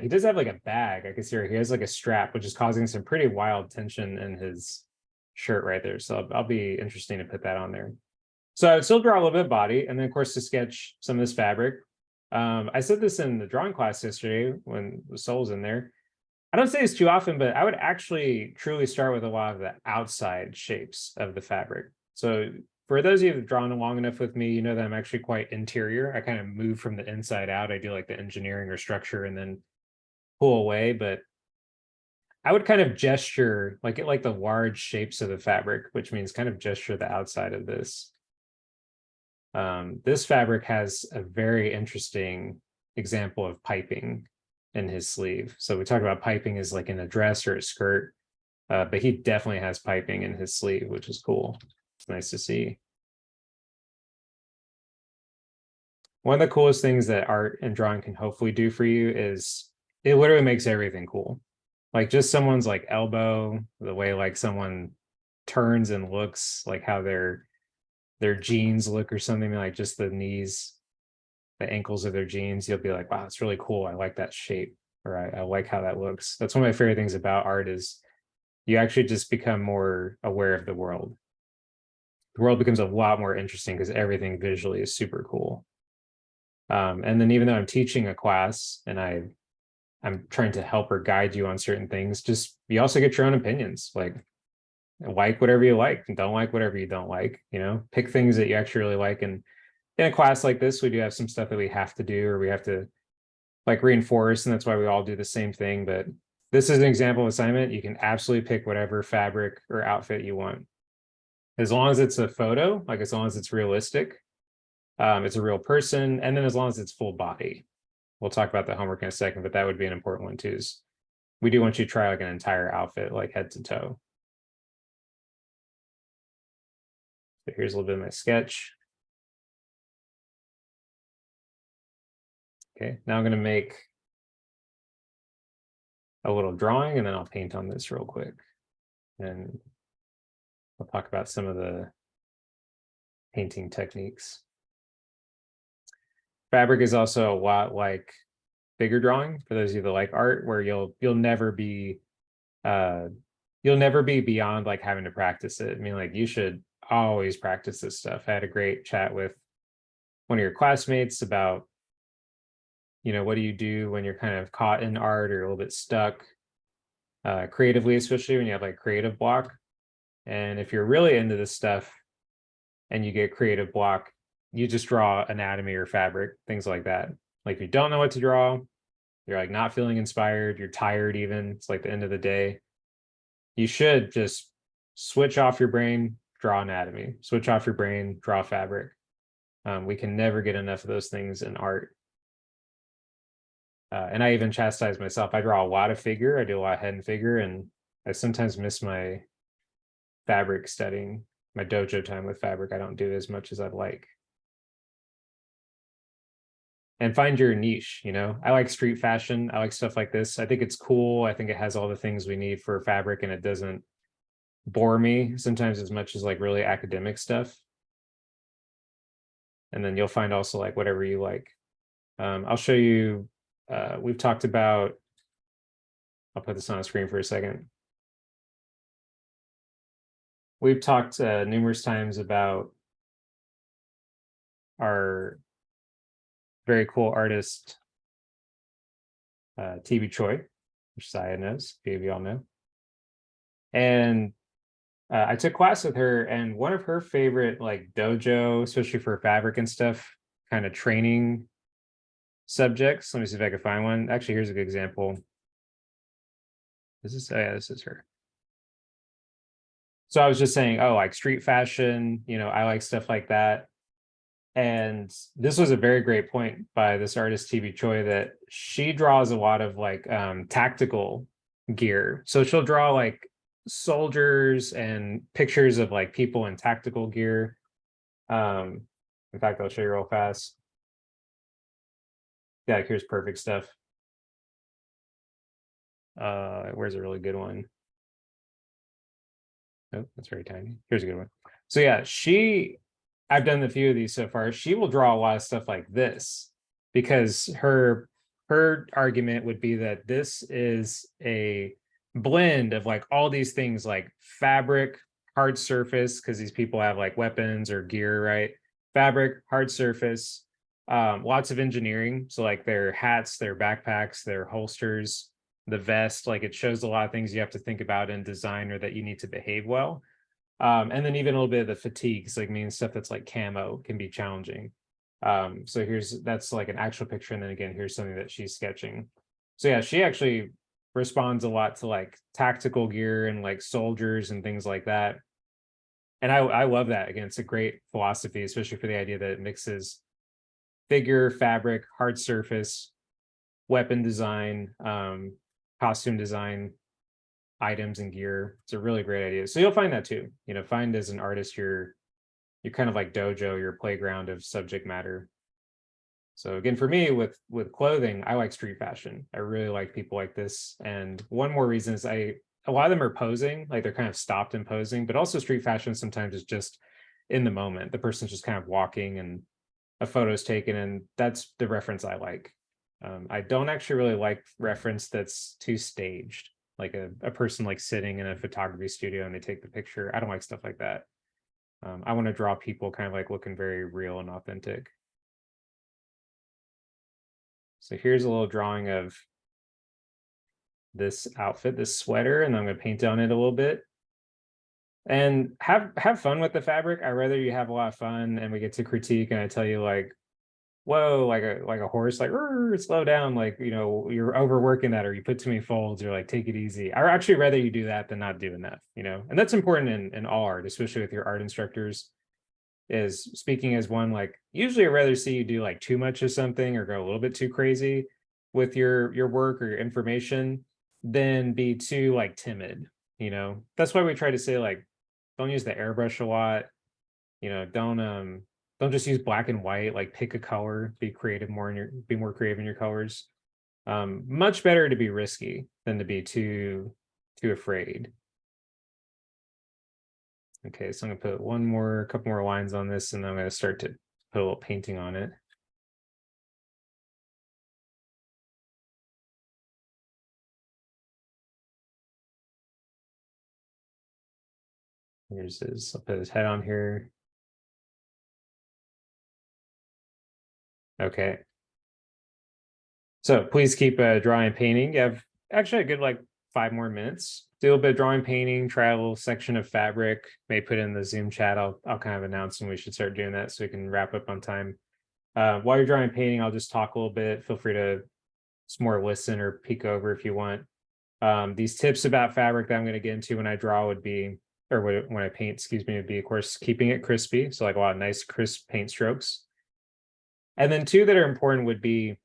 he does have like a bag. I can see he has like a strap, which is causing some pretty wild tension in his shirt right there. So I'll be interesting to put that on there. So I would still draw a little bit of body, and then of course to sketch some of this fabric. I said this in the drawing class yesterday when the soul's in there. I don't say this too often, but I would actually truly start with a lot of the outside shapes of the fabric. So for those of you who've drawn long enough with me, you know that I'm actually quite interior. I kind of move from the inside out. I do like the engineering or structure and then pull away, but I would kind of gesture like the large shapes of the fabric, which means kind of gesture the outside of this. This fabric has a very interesting example of piping in his sleeve. So we talk about piping as like in a dress or a skirt, but he definitely has piping in his sleeve, which is cool. It's nice to see. One of the coolest things that art and drawing can hopefully do for you is it literally makes everything cool. Like just someone's like elbow, the way like someone turns and looks, like how their jeans look or something, like just the knees, the ankles of their jeans, you'll be like, wow, that's really cool. I like that shape, or I like how that looks. That's one of my favorite things about art is you actually just become more aware of the world. The world becomes a lot more interesting because everything visually is super cool. And then even though I'm teaching a class and I'm trying to help or guide you on certain things, just you also get your own opinions. Like whatever you like and don't like whatever you don't like, you know, pick things that you actually really like. And in a class like this, we do have some stuff that we have to do or we have to like reinforce, and that's why we all do the same thing. But this is an example of assignment. You can absolutely pick whatever fabric or outfit you want. As long as it's a photo, like as long as it's realistic, it's a real person, and then as long as it's full body. We'll talk about the homework in a second, but that would be an important one too. Is we do want you to try like an entire outfit, like head to toe. So here's a little bit of my sketch. Okay, now I'm going to make a little drawing and then I'll paint on this real quick. And I'll talk about some of the painting techniques. Fabric is also a lot like figure drawing for those of you that like art, where you'll never be beyond like having to practice it. I mean, like you should always practice this stuff. I had a great chat with one of your classmates about, you know, what do you do when you're kind of caught in art or a little bit stuck creatively, especially when you have like creative block. And if you're really into this stuff, and you get creative block, you just draw anatomy or fabric, things like that. Like if you don't know what to draw, you're like not feeling inspired, you're tired even, it's like the end of the day, you should just switch off your brain, draw anatomy, switch off your brain, draw fabric. We can never get enough of those things in art. And I even chastise myself. I draw a lot of figure, I do a lot of head and figure, and I sometimes miss my fabric studying, my dojo time with fabric. I don't do as much as I'd like. And find your niche, you know. I like street fashion, I like stuff like this. I think it's cool. I think it has all the things we need for fabric, and it doesn't bore me sometimes as much as like really academic stuff. And then you'll find also like whatever you like. I'll show you, we've talked about, I'll put this on the screen for a second. We've talked numerous times about our very cool artist, TB Choi, which Saya knows, a few of y'all know. And I took class with her, and one of her favorite like dojo, especially for fabric and stuff, kind of training subjects. Let me see if I can find one. Actually, here's a good example. This is, oh yeah, this is her. So I was just saying, oh, like street fashion, you know, I like stuff like that. And this was a very great point by this artist TV Choi, that she draws a lot of like tactical gear. So she'll draw like soldiers and pictures of like people in tactical gear. In fact, I'll show you real fast. Yeah, here's perfect stuff. Where's a really good one? Oh, that's very tiny. Here's a good one. So yeah, I've done a few of these so far. She will draw a lot of stuff like this, because her argument would be that this is a blend of like all these things, like fabric, hard surface, because these people have like weapons or gear, right? Fabric, hard surface, lots of engineering. So like their hats, their backpacks, their holsters, the vest, like it shows a lot of things you have to think about in design, or that you need to behave well. And then even a little bit of the fatigues, like means stuff that's like camo can be challenging. So that's like an actual picture. And then again, here's something that she's sketching. So yeah, she actually responds a lot to like tactical gear and like soldiers and things like that. And I love that. Again, it's a great philosophy, especially for the idea that it mixes figure, fabric, hard surface, weapon design, costume design, items and gear. It's a really great idea. So you'll find that too. You know, find as an artist you're kind of like dojo, your playground of subject matter. So again, for me with clothing, I like street fashion. I really like people like this. And one more reason is a lot of them are posing, like they're kind of stopped and posing, but also street fashion sometimes is just in the moment. The person's just kind of walking and a photo's taken, and that's the reference I like. I don't actually really like reference that's too staged, like a person like sitting in a photography studio and they take the picture. I don't like stuff like that. I want to draw people kind of like looking very real and authentic. So here's a little drawing of this outfit, this sweater, and I'm going to paint on it a little bit. And have fun with the fabric. I'd rather you have a lot of fun and we get to critique and I tell you like, whoa, like a horse, like slow down, like, you know, you're overworking that, or you put too many folds, or like take it easy. I'd actually rather you do that than not do enough, you know. And that's important in all art, especially with your art instructors. Is speaking as one, like usually I'd rather see you do like too much of something or go a little bit too crazy with your work or your information than be too like timid, you know. That's why we try to say like don't use the airbrush a lot, you know, don't just use black and white, like pick a color, be creative more in your, be more creative in your colors. Much better to be risky than to be too afraid. Okay, so I'm gonna put couple more lines on this, and then I'm gonna start to put a little painting on it. Here's his, I'll put his head on here. Okay. So please keep drawing and painting. You have actually a good like 5 more minutes. do a little bit of drawing, painting, try a little section of fabric, may put in the Zoom chat. I'll kind of announce when we should start doing that so we can wrap up on time. While you're drawing and painting, I'll just talk a little bit. Feel free to just more listen or peek over if you want. These tips about fabric that I'm going to get into when I draw would be, or when I paint, excuse me, would be, of course, keeping it crispy. So like a lot of nice crisp paint strokes. And then two that are important would be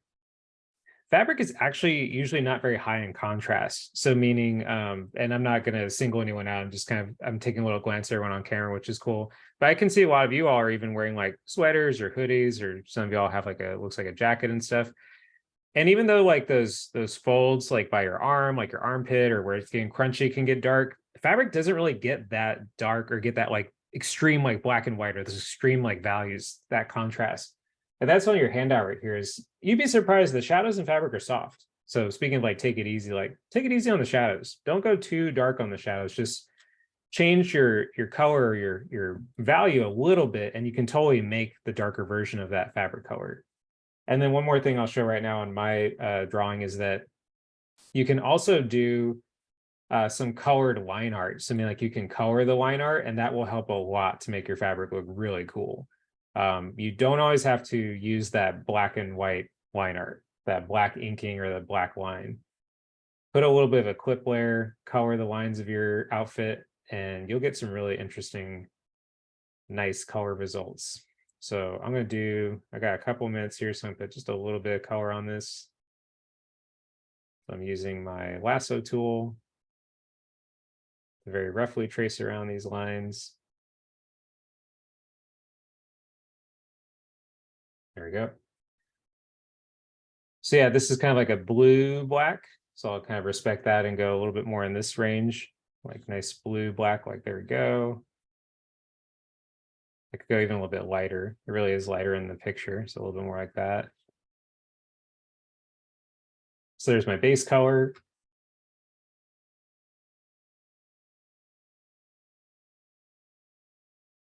fabric is actually usually not very high in contrast. So meaning, and I'm not going to single anyone out. I'm just I'm taking a little glance at everyone on camera, which is cool. But I can see a lot of you all are even wearing like sweaters or hoodies, or some of y'all have like looks like a jacket and stuff. And even though like those folds like by your arm, like your armpit or where it's getting crunchy can get dark, fabric doesn't really get that dark or get that like extreme like black and white or those extreme like values, that contrast. And that's on your handout right here is you'd be surprised the shadows in fabric are soft. So speaking of like take it easy on the shadows. Don't go too dark on the shadows. Just change your color or your value a little bit, and you can totally make the darker version of that fabric color. And then one more thing I'll show right now on my drawing is that you can also do some colored line art. Something like you can color the line art, and that will help a lot to make your fabric look really cool. You don't always have to use that black and white line art, that black inking or the black line. Put a little bit of a clip layer, color the lines of your outfit, and you'll get some really interesting, nice color results. So I'm going to do, I got a couple minutes here, so I'm going to put just a little bit of color on this. So I'm using my lasso tool to very roughly trace around these lines. There we go. So yeah, this is kind of like a blue black. So I'll kind of respect that and go a little bit more in this range, like nice blue black, like there we go. I could go even a little bit lighter. It really is lighter in the picture. So a little bit more like that. So there's my base color.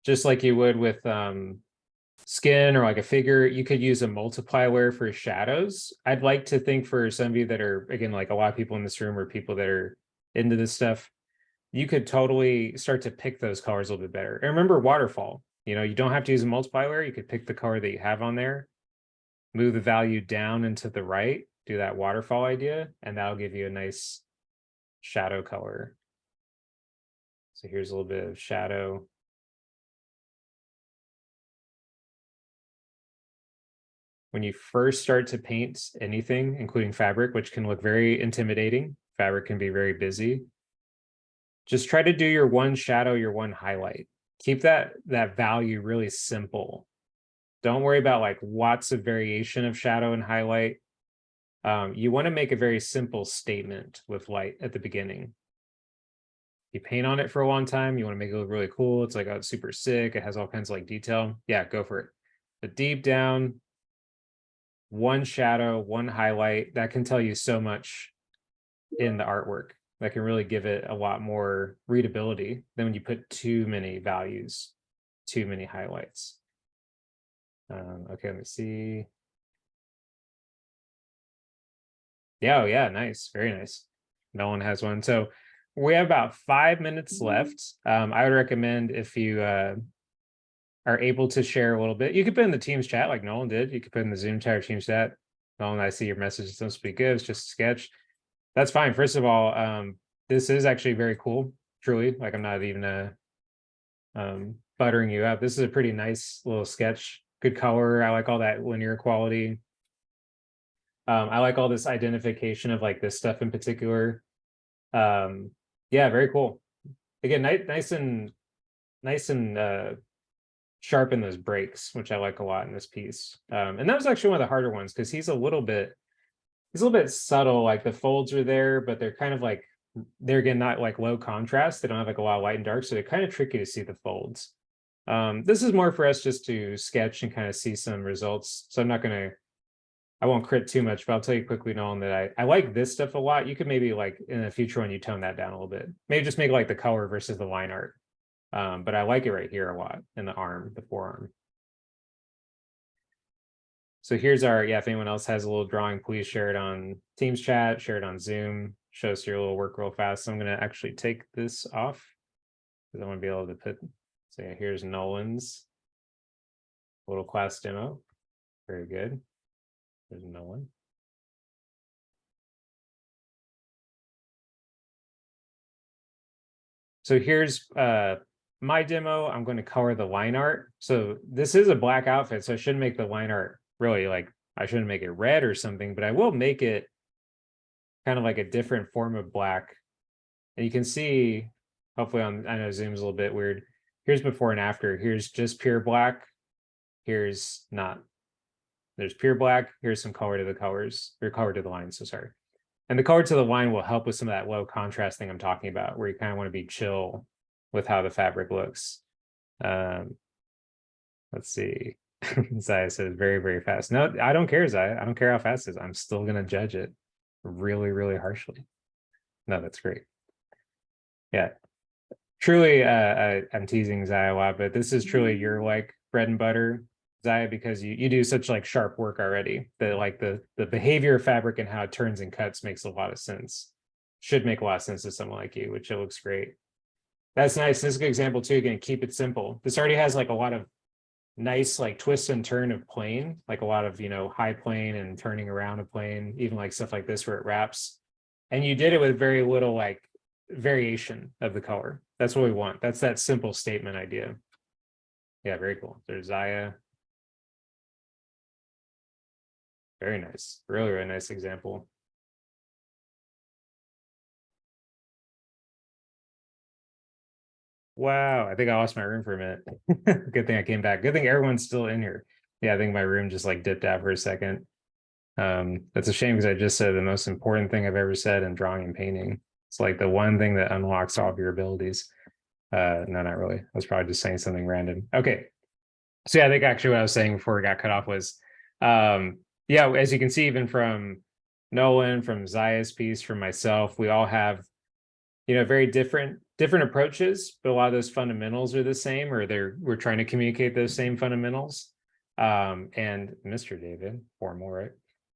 Just like you would with skin or like a figure, you could use a multiply layer for shadows. I'd like to think for some of you that are, again, like a lot of people in this room or people that are into this stuff, you could totally start to pick those colors a little bit better. And remember waterfall, you know, you don't have to use a multiply layer. You could pick the color that you have on there, move the value down and to the right, do that waterfall idea, and that'll give you a nice shadow color. So here's a little bit of shadow. When you first start to paint anything, including fabric, which can look very intimidating, fabric can be very busy. Just try to do your one shadow, your one highlight. Keep that value really simple. Don't worry about like lots of variation of shadow and highlight. You want to make a very simple statement with light at the beginning. You paint on it for a long time, you want to make it look really cool. It's like, oh, it's super sick. It has all kinds of like detail. Yeah, go for it. But deep down, one shadow, one highlight, that can tell you so much in the artwork. That can really give it a lot more readability than when you put too many values, too many highlights. Okay, let me see. Yeah, oh yeah, nice, very nice. No one has one. So we have about 5 minutes left. I would recommend if you are able to share a little bit, you could put in the Teams chat like Nolan did. You could put in the Zoom chat or Teams chat. Nolan, I see your message. Don't speak good. It's just a sketch. That's fine. First of all, this is actually very cool. Truly, like I'm not even buttering you up. This is a pretty nice little sketch. Good color. I like all that linear quality. I like all this identification of like this stuff in particular. Yeah, very cool. Again, nice and sharp in those breaks, which I like a lot in this piece. And that was actually one of the harder ones because he's a little bit subtle. Like the folds are there, but they're kind of like, they're again not like low contrast. They don't have like a lot of light and dark, so they're kind of tricky to see the folds. This is more for us just to sketch and kind of see some results. So I won't crit too much, but I'll tell you quickly, Nolan, that I like this stuff a lot. You could maybe like in a future one, you tone that down a little bit. Maybe just make like the color versus the line art. But I like it right here a lot in the arm, the forearm. So here's our, yeah, if anyone else has a little drawing, please share it on Teams chat, share it on Zoom. show us your little work real fast. So I'm going to actually take this off because I want to be able to put, so yeah, here's Nolan's little class demo. Very good. There's Nolan. So here's my demo. I'm going to color the line art. So this is a black outfit, so I shouldn't make the line art really like, I shouldn't make it red or something, but I will make it kind of like a different form of black. And you can see, hopefully on, I know Zoom's a little bit weird. Here's before and after. Here's just pure black. Here's not. There's pure black. Here's some color to the colors, or color to the lines, so sorry. And the color to the line will help with some of that low contrast thing I'm talking about, where you kind of want to be chill with how the fabric looks. Let's see. Zaya says very, very fast. No, I don't care, Zaya. I don't care how fast it is. I'm still going to judge it really, really harshly. No, that's great. Yeah. Truly, I'm teasing Zaya a lot, but this is truly your like bread and butter, Zaya, because you do such like sharp work already that like the behavior of fabric and how it turns and cuts makes a lot of sense. Should make a lot of sense to someone like you, which it looks great. That's nice. This is a good example too. Again, keep it simple. This already has like a lot of nice like twist and turn of plane, like a lot of, you know, high plane and turning around a plane, even like stuff like this where it wraps. And you did it with very little like variation of the color. That's what we want. That's that simple statement idea. Yeah, very cool. There's Zaya. Very nice. Really, really nice example. Wow, I think I lost my room for a minute. Good thing I came back. Good thing everyone's still in here. Yeah, I think my room just like dipped out for a second. That's a shame because I just said the most important thing I've ever said in drawing and painting. It's like the one thing that unlocks all of your abilities. No, not really. I was probably just saying something random. Okay. So yeah, I think actually what I was saying before it got cut off was, yeah, as you can see, even from Nolan, from Zaya's piece, from myself, we all have, you know, very different approaches, but a lot of those fundamentals are the same, or we're trying to communicate those same fundamentals. And Mr. David, or more, right?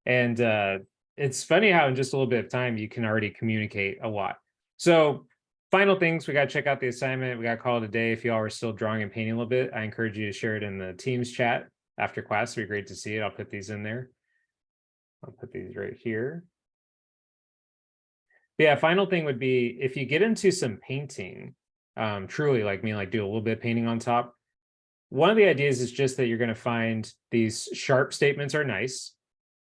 And it's funny how in just a little bit of time you can already communicate a lot. So final things, we got to check out the assignment. We got to call it a day. If y'all are still drawing and painting a little bit, I encourage you to share it in the Teams chat after class. It'd be great to see it. I'll put these in there. I'll put these right here. But yeah, final thing would be if you get into some painting, truly like me, like do a little bit of painting on top. One of the ideas is just that you're going to find these sharp statements are nice.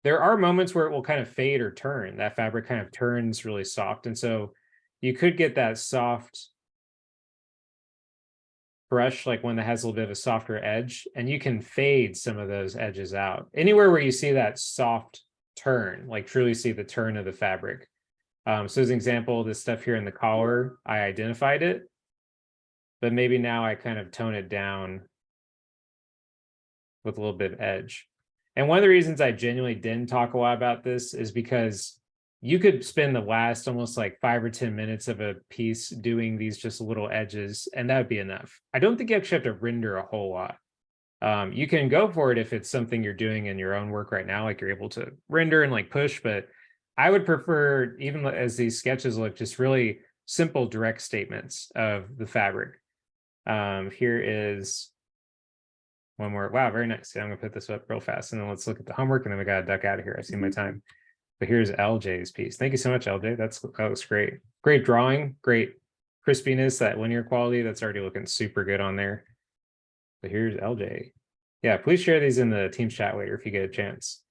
There are moments where it will kind of fade or turn. That fabric kind of turns really soft. And so you could get that soft brush, like one that has a little bit of a softer edge, and you can fade some of those edges out. Anywhere where you see that soft turn, like truly see the turn of the fabric. So as an example, this stuff here in the collar, I identified it, but maybe now I kind of tone it down with a little bit of edge. And one of the reasons I genuinely didn't talk a lot about this is because you could spend the last almost like 5 or 10 minutes of a piece doing these just little edges, and that would be enough. I don't think you actually have to render a whole lot. You can go for it if it's something you're doing in your own work right now, like you're able to render and like push, but I would prefer, even as these sketches look, just really simple direct statements of the fabric. Here is one more. Wow, very nice. Yeah, I'm gonna put this up real fast, and then let's look at the homework, and then we gotta duck out of here. I see my time. But here's LJ's piece. Thank you so much, LJ. That was great. Great drawing, great crispiness, that linear quality. That's already looking super good on there. But here's LJ. Yeah, please share these in the Teams chat later if you get a chance.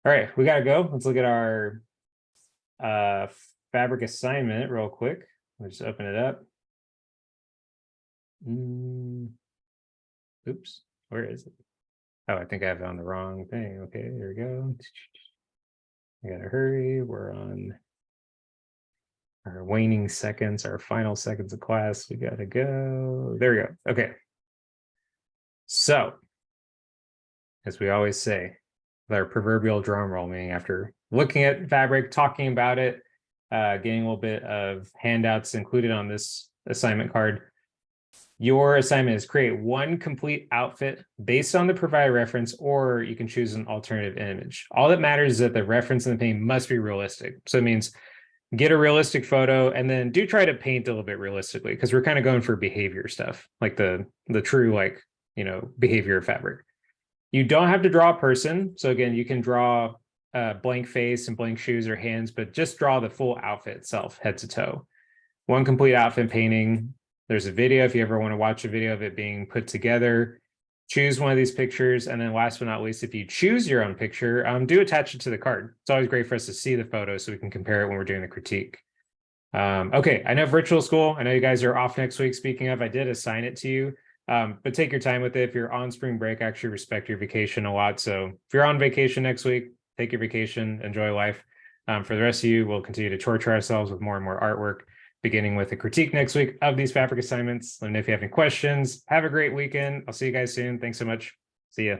All right, we gotta go. Let's look at our fabric assignment real quick. We'll just open it up. Oops, where is it? Oh, I think I have it on the wrong thing. Okay, there we go. I gotta hurry. We're on our waning seconds, our final seconds of class. We gotta go. There we go. Okay. So, as we always say, with our proverbial drum roll, meaning after looking at fabric, talking about it, getting a little bit of handouts included on this assignment card. Your assignment is create one complete outfit based on the provided reference, or you can choose an alternative image. All that matters is that the reference in the painting must be realistic. So it means get a realistic photo, and then do try to paint a little bit realistically, because we're kind of going for behavior stuff, like the true, like, behavior of fabric. You don't have to draw a person. So again, you can draw a blank face and blank shoes or hands, but just draw the full outfit itself, head to toe. One complete outfit painting. There's a video if you ever want to watch a video of it being put together. Choose one of these pictures, and then last but not least, if you choose your own picture, do attach it to the card. It's always great for us to see the photo so we can compare it when we're doing the critique. Okay, I know virtual school. I know you guys are off next week. Speaking of, I did assign it to you, but take your time with it. If you're on spring break, actually respect your vacation a lot. So if you're on vacation next week, take your vacation, enjoy life. For the rest of you, we'll continue to torture ourselves with more and more artwork, beginning with a critique next week of these fabric assignments. Let me know if you have any questions. Have a great weekend. I'll see you guys soon. Thanks so much. See ya.